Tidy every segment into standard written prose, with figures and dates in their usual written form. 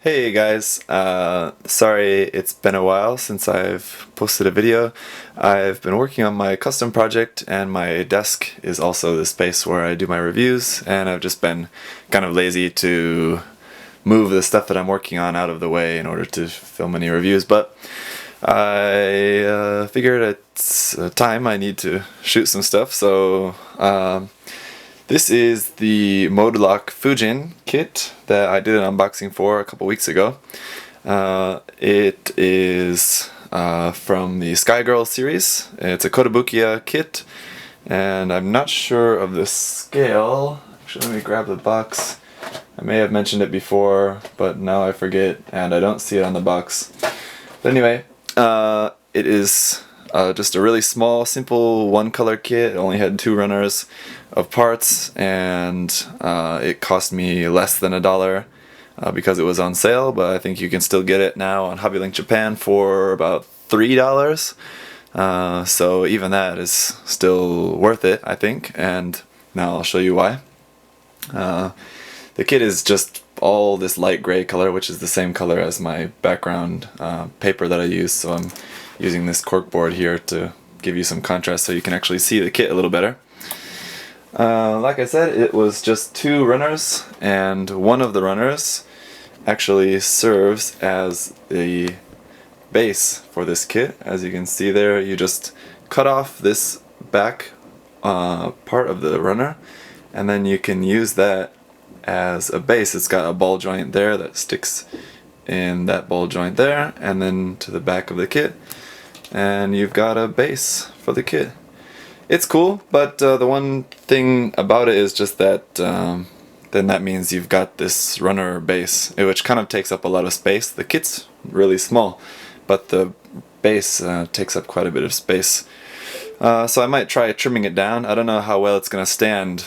Hey guys, sorry it's been a while since I've posted a video. I've been working on my custom project and my desk is also the space where I do my reviews, and I've just been kind of lazy to move the stuff that I'm working on out of the way in order to film any reviews, but I figured it's time I need to shoot some stuff, so this is the Mode Lock Fujin kit that I did an unboxing for a couple weeks ago. It is from the Sky Girl series. It's a Kotobukiya kit, and I'm not sure of the scale. Actually, let me grab the box. I may have mentioned it before, but now I forget, and I don't see it on the box. But anyway, it is just a really small, simple one-color kit. It only had 2 runners of parts, and it cost me less than $1 because it was on sale, but I think you can still get it now on Hobbylink Japan for about $3. So even that is still worth it, I think, and now I'll show you why. The kit is just all this light gray color, which is the same color as my background paper that I use, so I'm using this corkboard here to give you some contrast so you can actually see the kit a little better. Like I said, it was just 2 runners, and one of the runners actually serves as the base for this kit. As you can see there, you just cut off this back part of the runner, and then you can use that as a base. It's got a ball joint there that sticks in that ball joint there, and then to the back of the kit, and you've got a base for the kit. It's cool, but the one thing about it is just that then that means you've got this runner base, which kind of takes up a lot of space. The kit's really small, but the base takes up quite a bit of space. So I might try trimming it down. I don't know how well it's going to stand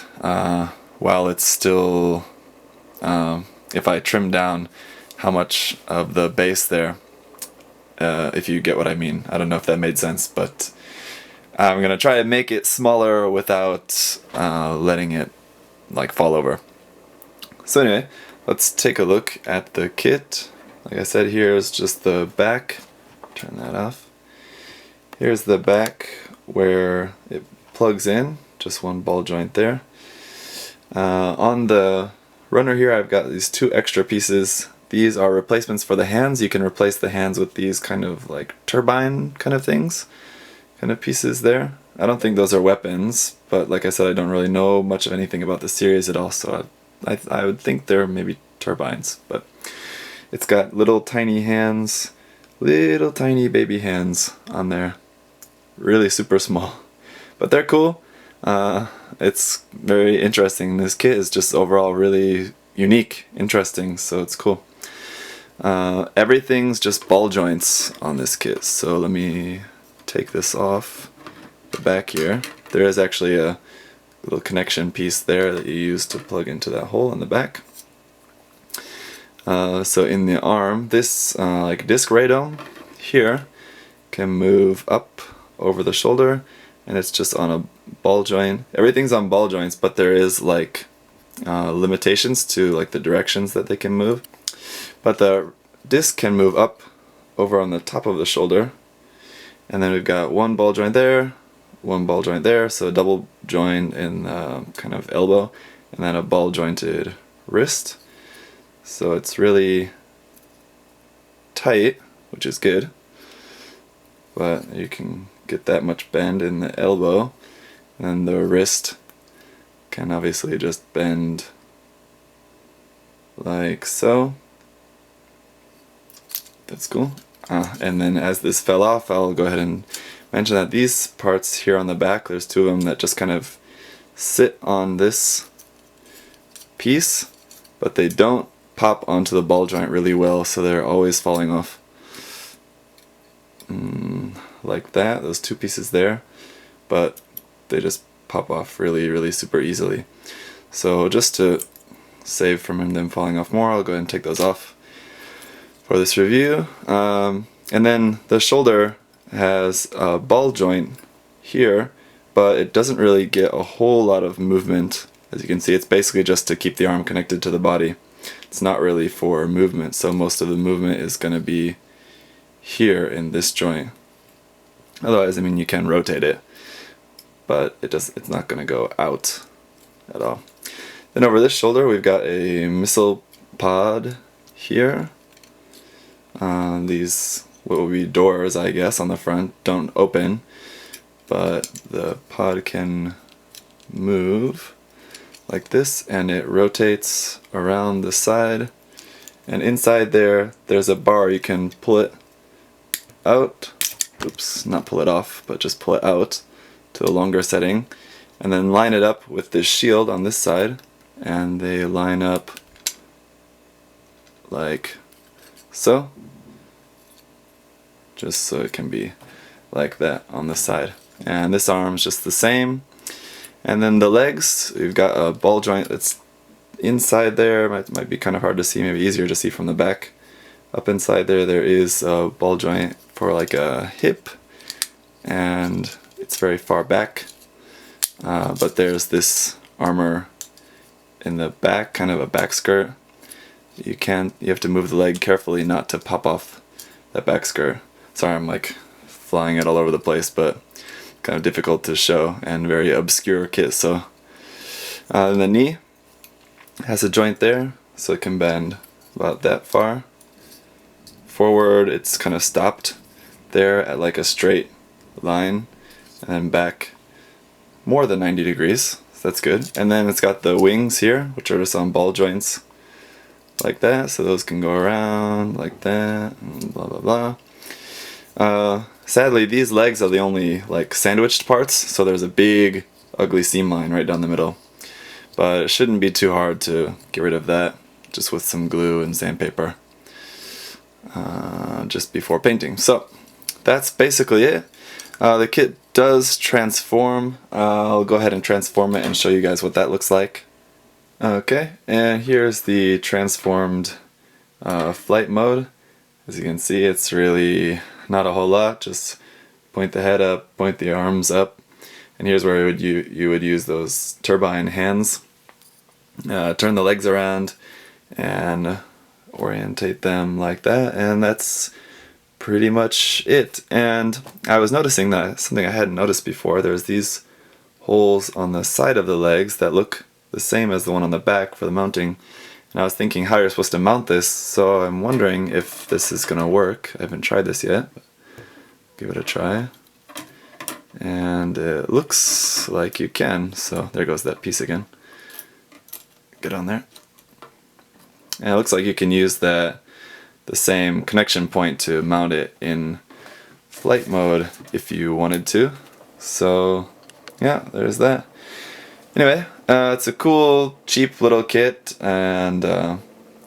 while it's still, if I trim down how much of the base there, if you get what I mean. I don't know if that made sense, but I'm gonna try to make it smaller without letting it like fall over. So anyway, let's take a look at the kit. Like I said, here's just the back. Turn that off. Here's the back where it plugs in, just one ball joint there. On the runner here, I've got these 2 extra pieces. These are replacements for the hands. You can replace the hands with these kind of like turbine kind of things, kind of pieces there. I don't think those are weapons, but like I said, I don't really know much of anything about the series at all, so I would think they're maybe turbines. But it's got little tiny hands, little tiny baby hands on there. Really super small, but they're cool. It's very interesting. This kit is just overall really unique, interesting, so it's cool. Everything's just ball joints on this kit, so let me take this off the back here. There is actually a little connection piece there that you use to plug into that hole in the back. So in the arm, this like disc radome here can move up over the shoulder, and it's just on a ball joint. Everything's on ball joints, but there is like limitations to like the directions that they can move. But the disc can move up over on the top of the shoulder, and then we've got one ball joint there, one ball joint there, so a double joint in kind of elbow, and then a ball jointed wrist. So it's really tight, which is good, but you can get that much bend in the elbow, and the wrist can obviously just bend like so. That's cool. And then as this fell off, I'll go ahead and mention that these parts here on the back, there's 2 of them that just kind of sit on this piece, but they don't pop onto the ball joint really well, so they're always falling off. Like that, those 2 pieces there, but they just pop off really super easily. So just to save from them falling off more, I'll go ahead and take those off for this review. And then the shoulder has a ball joint here, but it doesn't really get a whole lot of movement. As you can see, it's basically just to keep the arm connected to the body. it's not really for movement, so most of the movement is going to be here in this joint. Otherwise, I mean, you can rotate it, but it's not going to go out at all. Then over this shoulder we've got a missile pod here. These what will be doors, I guess, on the front don't open, but the pod can move like this, and it rotates around the side, and inside there's a bar. You can pull it out, oops, not pull it off, but just pull it out to a longer setting, and then line it up with this shield on this side, and they line up like so, just so it can be like that on this side. And this arm's just the same. And then the legs, we've got a ball joint that's inside there. Might be kind of hard to see, maybe easier to see from the back. Up inside there is a ball joint for like a hip, and it's very far back. But there's this armor in the back, kind of a back skirt. You have to move the leg carefully not to pop off that back skirt. Sorry, I'm like flying it all over the place, but kind of difficult to show and very obscure kit. So and the knee has a joint there, so it can bend about that far. Forward, it's kind of stopped there at like a straight line, and then back more than 90 degrees, so that's good. And then it's got the wings here, which are just on ball joints like that, so those can go around like that, and blah blah blah. Sadly, these legs are the only like sandwiched parts, so there's a big ugly seam line right down the middle. But it shouldn't be too hard to get rid of that, just with some glue and sandpaper, just before painting. So that's basically it. The kit does transform. I'll go ahead and transform it and show you guys what that looks like. Okay, and here's the transformed flight mode. As you can see, it's really not a whole lot. Just point the head up, point the arms up, and here's where you would use those turbine hands. Turn the legs around and orientate them like that, and that's pretty much it. And I was noticing that something I hadn't noticed before. There's these holes on the side of the legs that look the same as the one on the back for the mounting, and I was thinking how you're supposed to mount this, so I'm wondering if this is gonna work. I haven't tried this yet, but give it a try, and it looks like you can. So there goes that piece again. Get on there, and it looks like you can use the same connection point to mount it in flight mode if you wanted to. So yeah, there's that. Anyway, it's a cool, cheap little kit, and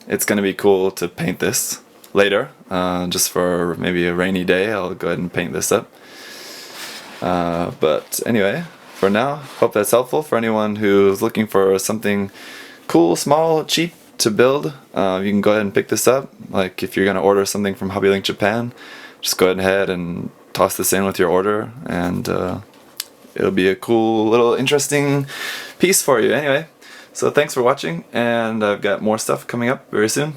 it's going to be cool to paint this later. Just for maybe a rainy day, I'll go ahead and paint this up. But anyway, for now, hope that's helpful for anyone who's looking for something cool, small, cheap to build. You can go ahead and pick this up. Like if you're going to order something from Hobby Link Japan, just go ahead and toss this in with your order, and it'll be a cool little interesting piece for you. Anyway, so thanks for watching, and I've got more stuff coming up very soon.